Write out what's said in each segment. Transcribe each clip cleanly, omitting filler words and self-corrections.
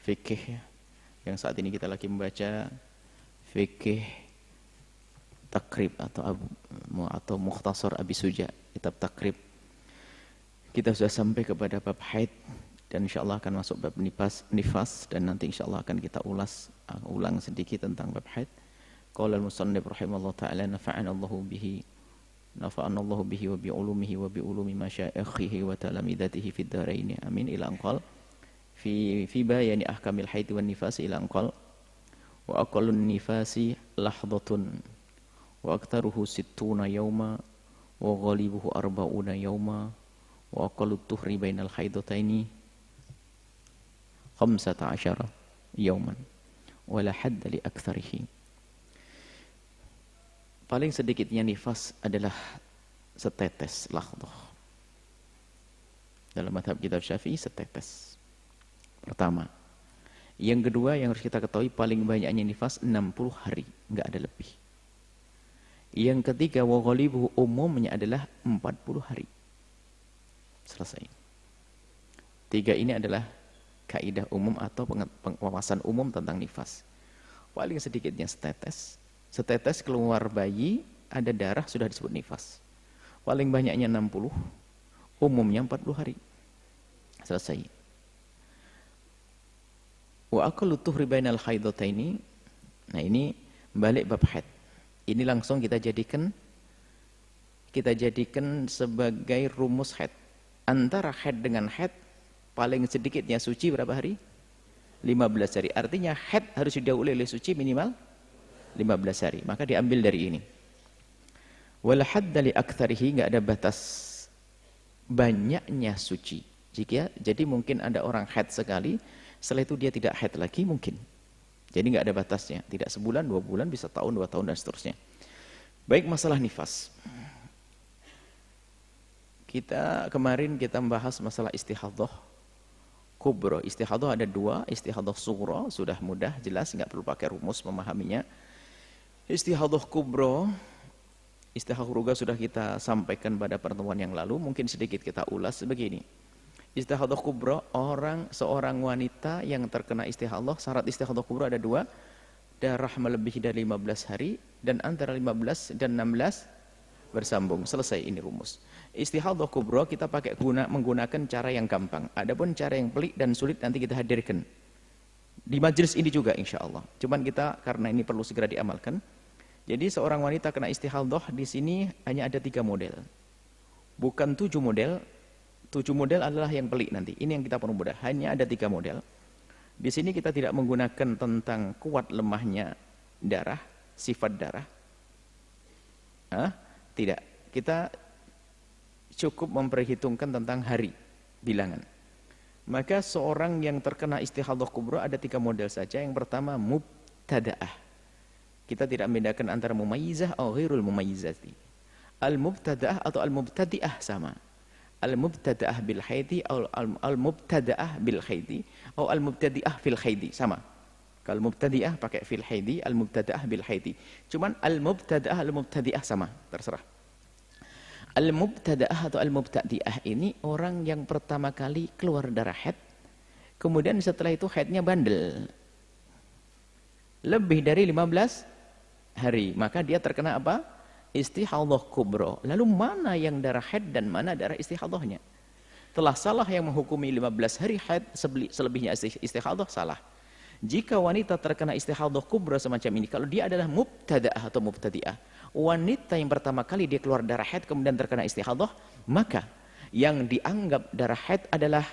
fikih ya. Yang saat ini kita lagi membaca fikih takrib atau mukhtasar Abi Suja, kitab takrib. Kita sudah sampai kepada bab haid dan insyaallah akan masuk bab nifas dan nanti insyaallah akan kita ulang sedikit tentang bab haid. Qala al-musannif rahimallahu taala nafa'ana Allahu bihi wa bi ulumihi wa bi ulumi masyayikhihi wa talamidatihi fid dharain amin ila anqal fi bayani ahkamil haid wan nifas ila anqal wa aqallun nifasi lahdhatun wa aktharuhu 60 yawma wa ghalibuhu 40 yawma wa aqallut tuhri bainal haidataini 15 yawman wa la hadda li aktsarihi. Paling sedikitnya nifas adalah setetes lahdoh. Dalam mazhab kitab Syafi'i setetes. Pertama. Yang kedua yang harus kita ketahui paling banyaknya nifas 60 hari, enggak ada lebih. Yang ketiga wa ghalibuhu umumnya adalah 40 hari. Selesai. Tiga ini adalah kaidah umum atau pengawasan umum tentang nifas. Paling sedikitnya setetes. Setetes keluar bayi, ada darah, sudah disebut nifas. Paling banyaknya 60, umumnya 40 hari. Selesai. Wa aqallu tuhri bainal haidataini. Nah ini balik bab haid. Ini langsung kita jadikan sebagai rumus haid. Antara haid dengan haid, paling sedikitnya suci berapa hari? 15 hari. Artinya haid harus didahului oleh suci minimal 15 hari. Maka diambil dari ini. Wal hadda li aktsarihi, enggak ada batas banyaknya suci. Jadi mungkin ada orang haid sekali, setelah itu dia tidak haid lagi mungkin. Jadi enggak ada batasnya. Tidak sebulan, 2 bulan, bisa tahun, 2 tahun dan seterusnya. Baik, masalah nifas. Kemarin kita membahas masalah istihadhah kubra. Istihadhah ada 2, istihadhah sughra sudah mudah, jelas, enggak perlu pakai rumus memahaminya. Istihadhah kubra, istihadhah kubra sudah kita sampaikan pada pertemuan yang lalu, mungkin sedikit kita ulas begini. Istihadhah kubra, seorang wanita yang terkena istihadhah, syarat istihadhah kubra ada 2, darah melebihi dari 15 hari dan antara 15 dan 16 bersambung. Selesai, ini rumus. Istihadhah kubra kita menggunakan cara yang gampang. Adapun cara yang pelik dan sulit nanti kita hadirkan di majelis ini juga insyaallah. Cuman kita karena ini perlu segera diamalkan. Jadi seorang wanita kena istihadhah di sini hanya ada 3 model. Bukan 7 model. 7 model adalah yang pelik nanti. Ini yang kita perlu mudah. Hanya ada 3 model. Di sini kita tidak menggunakan tentang kuat lemahnya darah, sifat darah. Tidak. Kita cukup memperhitungkan tentang hari, bilangan. Maka seorang yang terkena istihadhah kubra ada 3 model saja. Yang pertama mubtada'ah. Kita tidak membedakan antara mumayyizah atau ghairul mumayyizati. Al-mubtada'ah atau al-mubtadi'ah sama. Al-mubtada'ah bil haidi atau al-mubtada'ah bil haidi atau al-mubtadi'ah fil haidi sama. Kalau mubtadi'ah pakai fil haidi, al-mubtada'ah bil haidi. Cuman al-mubtada'ah al-mubtadi'ah sama, terserah. Al-mubtada'ah atau al-mubtadi'ah ini orang yang pertama kali keluar darah haid, kemudian setelah itu haidnya bandel. Lebih dari 15 hari, maka dia terkena apa? Istihadhah kubra. Lalu mana yang darah haid dan mana darah istihadhahnya? Telah salah yang menghukumi 15 hari haid, selebihnya istihadhah salah. Jika wanita terkena istihadhah kubra semacam ini, kalau dia adalah mubtada'ah atau mubtadi'ah, wanita yang pertama kali dia keluar darah haid kemudian terkena istihadhah, maka yang dianggap darah haid adalah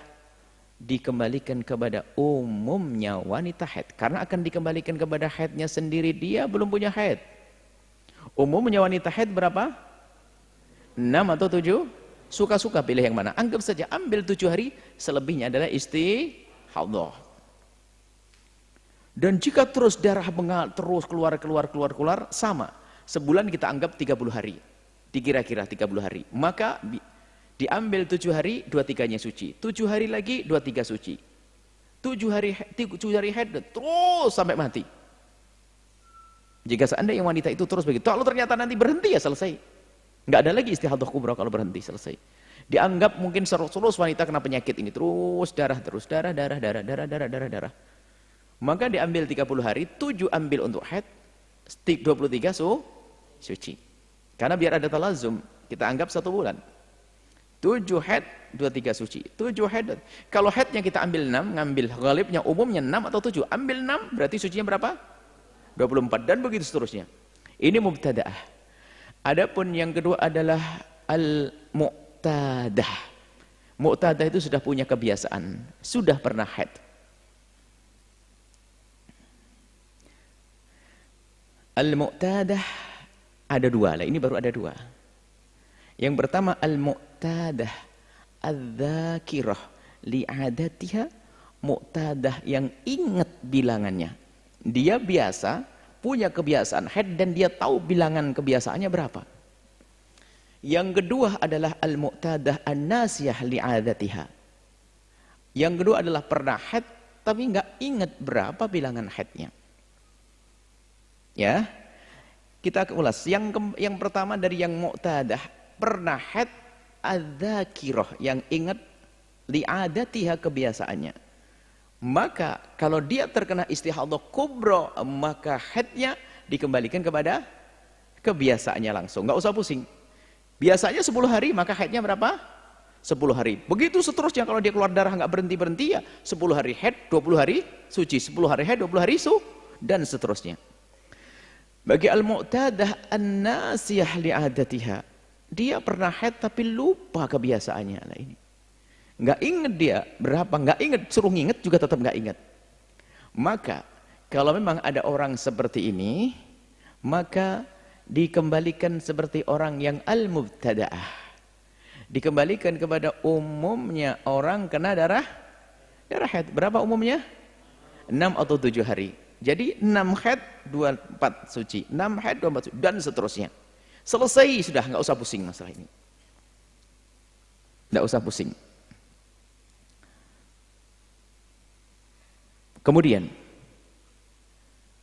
dikembalikan kepada umumnya wanita haid. Karena akan dikembalikan kepada haidnya sendiri, dia belum punya haid. Umumnya wanita haid berapa? 6 atau 7? Suka-suka pilih yang mana. Anggap saja ambil 7 hari, selebihnya adalah istihadhah. Dan jika terus darah terus keluar sama. Sebulan kita anggap 30 hari. Dikira-kira 30 hari. Maka diambil 7 hari, 2/3-nya suci. 7 hari lagi, 2/3 suci. 7 hari haid terus sampai mati. Jika seandainya wanita itu terus begitu, kalau ternyata nanti berhenti ya selesai. Nggak ada lagi istihadhah kubra kalau berhenti, selesai. Dianggap mungkin terus wanita kena penyakit ini, terus darah. Maka diambil 30 hari, 7 ambil untuk haid, 23 suci. Karena biar ada talazum, kita anggap 1 bulan. 7 haid, 23 suci. 7 haid. Kalau haidnya kita ambil 6, ngambil ghalibnya umumnya 6 atau 7. Ambil 6, berarti sucinya berapa? 24 dan begitu seterusnya. Ini mubtadaah. Adapun yang kedua adalah al-mu'tadah. Mu'tadah itu sudah punya kebiasaan, sudah pernah haid. Al-mu'tadah ada 2 lah, ini baru ada 2. Yang pertama al-mu'tadah adz-dzakirah li'adatiha, mu'tadah yang ingat bilangannya. Dia biasa punya kebiasaan haid dan dia tahu bilangan kebiasaannya berapa. Yang kedua adalah al-mu'tadah an-nasiyah li'adatiha. Yang kedua adalah pernah haid tapi enggak ingat berapa bilangan haidnya. Ya, kita ulas. Yang pertama dari yang mu'tadah, pernah haid adz-dzakirah, yang ingat li'adatiha kebiasaannya. Maka kalau dia terkena istihadhah kubra, maka haidnya dikembalikan kepada kebiasaannya langsung, nggak usah pusing. Biasanya 10 hari, maka haidnya berapa? 10 hari. Begitu seterusnya, kalau dia keluar darah nggak berhenti-berhenti ya 10 hari haid, 20 hari suci, 10 hari haid, 20 hari dan seterusnya. Bagi al-mu'tadah an-nasiyah li'adatiha, dia pernah haid tapi lupa kebiasaannya. Nah ini nggak inget dia berapa, nggak inget, suruh nginget juga tetap nggak inget. Maka kalau memang ada orang seperti ini, maka dikembalikan seperti orang yang al-mubtada'ah, dikembalikan kepada umumnya orang kena darah haid. Berapa umumnya? 6 atau 7 hari. Jadi 6 haid 24 suci, 6 haid 24 suci, dan seterusnya. Selesai sudah, nggak usah pusing masalah ini, nggak usah pusing. Kemudian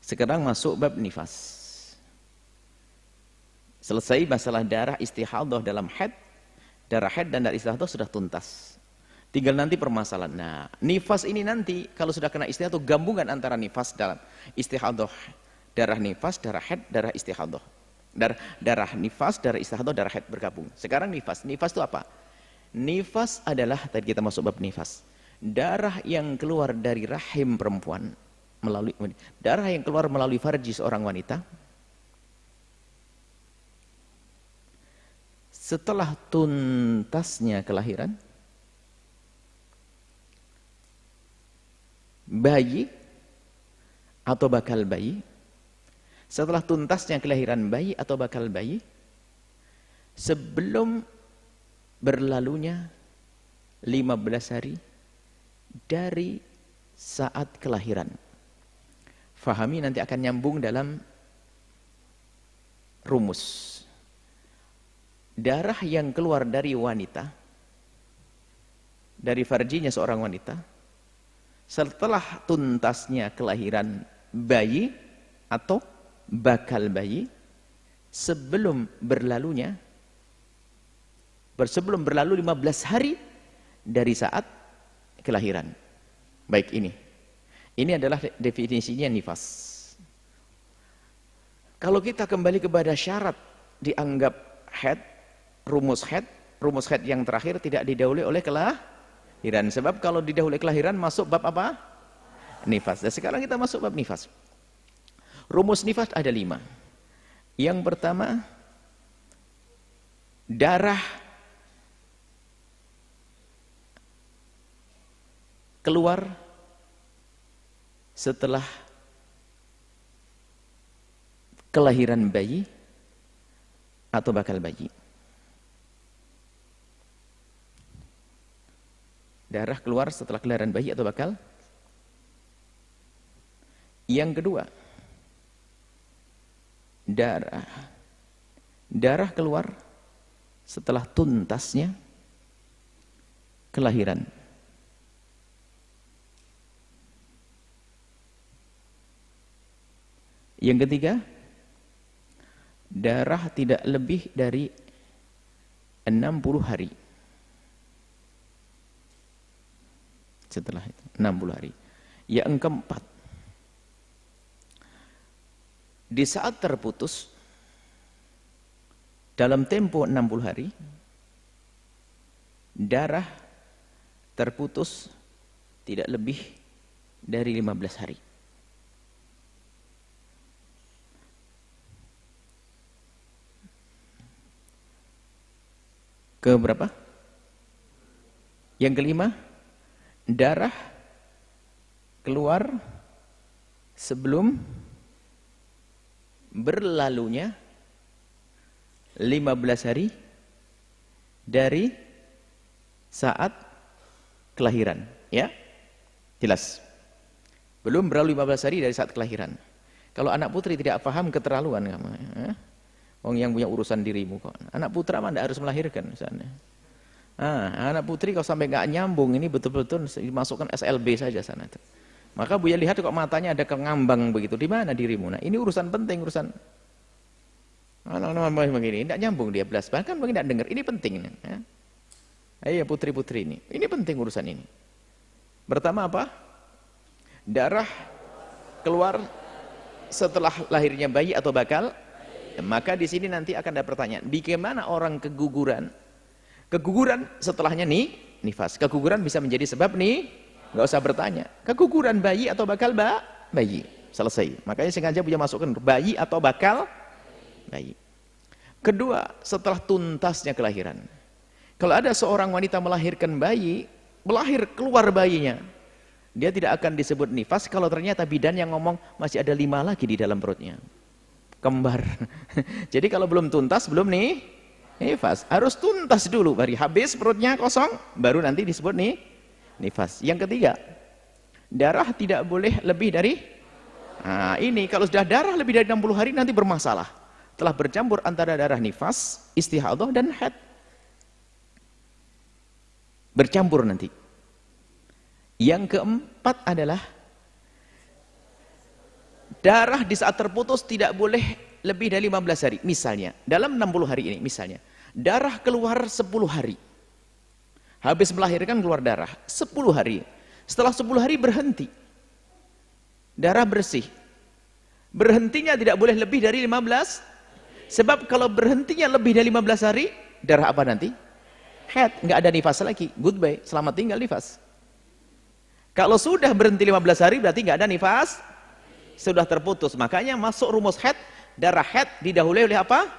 sekarang masuk bab nifas. Selesai masalah darah istihadhah dalam haid, darah haid dan darah istihadhah sudah tuntas. Tinggal nanti permasalahan. Nah, nifas ini nanti kalau sudah kena istihadhah, gabungan antara nifas dalam istihadhah, darah nifas, darah haid, darah istihadhah. Darah nifas, darah istihadhah, darah haid bergabung. Sekarang nifas. Nifas itu apa? Nifas adalah, tadi kita masuk bab nifas, darah yang keluar dari rahim perempuan, melalui darah yang keluar melalui farji seorang wanita setelah tuntasnya kelahiran bayi atau bakal bayi, setelah tuntasnya kelahiran bayi atau bakal bayi, sebelum berlalunya 15 hari dari saat kelahiran. Fahami, nanti akan nyambung dalam rumus. Darah yang keluar dari wanita, dari farjinya seorang wanita, setelah tuntasnya kelahiran bayi atau bakal bayi, sebelum berlalu 15 hari dari saat kelahiran. Baik, ini adalah definisinya nifas. Kalau kita kembali kepada syarat dianggap haid, rumus haid yang terakhir tidak didahului oleh kelahiran. Sebab kalau didahului kelahiran masuk bab apa? Nifas. Dan sekarang kita masuk bab nifas. Rumus nifas ada 5. Yang pertama, darah keluar setelah kelahiran bayi atau bakal bayi. Darah keluar setelah kelahiran bayi atau bakal. Yang kedua, darah keluar setelah tuntasnya kelahiran. Yang ketiga, darah tidak lebih dari 60 hari. Setelah itu 60 hari. Yang keempat, di saat terputus dalam tempo 60 hari, darah terputus tidak lebih dari 15 hari. Ke berapa? Yang kelima, darah keluar sebelum berlalunya 15 hari dari saat kelahiran, ya? Jelas. Belum berlalu 15 hari dari saat kelahiran. Kalau anak putri tidak paham, keterlaluan kamu, ya? Orang yang punya urusan dirimu kok. Anak putra mah tidak harus melahirkan misalnya. Anak putri kalau sampai nggak nyambung, ini betul-betul dimasukkan SLB saja sana. Maka Buya lihat kok matanya ada kengambang begitu. Di mana dirimu? Nah, ini urusan penting, urusan anak-anak begini, tidak nyambung dia belas. Bahkan mungkin tidak dengar. Ini penting. Ya. Ayo putri-putri ini penting urusan ini. Pertama apa? Darah keluar setelah lahirnya bayi atau bakal. Maka di sini nanti akan ada pertanyaan, bagaimana orang keguguran? Keguguran setelahnya nifas. Keguguran bisa menjadi sebab nggak usah bertanya. Keguguran bayi atau bakal bayi. Selesai. Makanya sengaja Buya masukkan bayi atau bakal bayi. Kedua, setelah tuntasnya kelahiran. Kalau ada seorang wanita melahirkan bayi, keluar bayinya, dia tidak akan disebut nifas kalau ternyata bidan yang ngomong masih ada 5 lagi di dalam perutnya. Kembar. Jadi kalau belum tuntas, belum nifas. Harus tuntas dulu, baru habis perutnya kosong, baru nanti disebut nifas. Yang ketiga, darah tidak boleh lebih dari, ini kalau sudah darah lebih dari 60 hari nanti bermasalah. Telah bercampur antara darah nifas, istihadah dan haid. Bercampur nanti. Yang keempat adalah darah di saat terputus tidak boleh lebih dari 15 hari. Misalnya, dalam 60 hari ini, misalnya, darah keluar 10 hari. Habis melahirkan keluar darah, 10 hari. Setelah 10 hari berhenti. Darah bersih. Berhentinya tidak boleh lebih dari 15. Sebab kalau berhentinya lebih dari 15 hari, darah apa nanti? Haid, nggak ada nifas lagi. Goodbye, selamat tinggal nifas. Kalau sudah berhenti 15 hari, berarti nggak ada nifas. Sudah terputus, makanya masuk rumus haid, darah haid didahului oleh apa?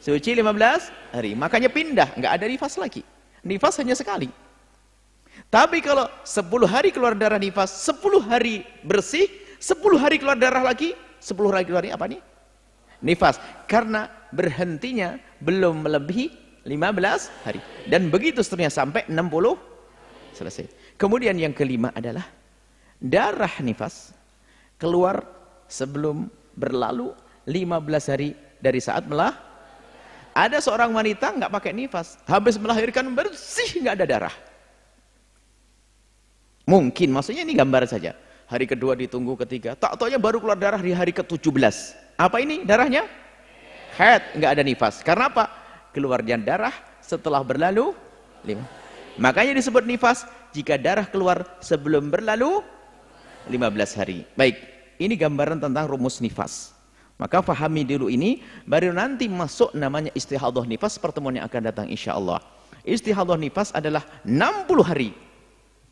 Suci 15 hari, makanya pindah, nggak ada nifas lagi. Nifas hanya sekali. Tapi kalau 10 hari keluar darah nifas, 10 hari bersih, 10 hari keluar darah lagi, 10 hari keluarnya apa nih? Nifas, karena berhentinya belum melebihi 15 hari. Dan begitu seterusnya sampai 60 selesai. Kemudian yang kelima adalah darah nifas keluar sebelum berlalu 15 hari dari saat ada seorang wanita nggak pakai nifas, habis melahirkan bersih, nggak ada darah. Mungkin, maksudnya ini gambar saja. Hari kedua ditunggu, ketiga, tak taunya baru keluar darah di hari ke-17. Apa ini darahnya? Haid, nggak ada nifas. Karena apa? Keluarnya darah setelah berlalu 5. Makanya disebut nifas jika darah keluar sebelum berlalu 15 hari. Baik, ini gambaran tentang rumus nifas. Maka fahami dulu ini, baru nanti masuk namanya istihadah nifas, pertemuan yang akan datang insya-Allah. Istihadah nifas adalah 60 hari.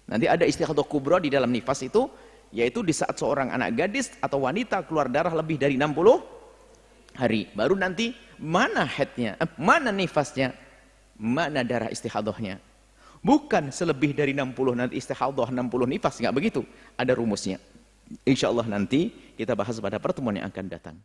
Nanti ada istihadah kubra di dalam nifas itu, yaitu di saat seorang anak gadis atau wanita keluar darah lebih dari 60 hari. Baru nanti mana haidnya, mana nifasnya, mana darah istihadahnya. Bukan selebih dari 60 nanti istihadah, 60 nifas, nggak begitu. Ada rumusnya. Insya Allah nanti kita bahas pada pertemuan yang akan datang.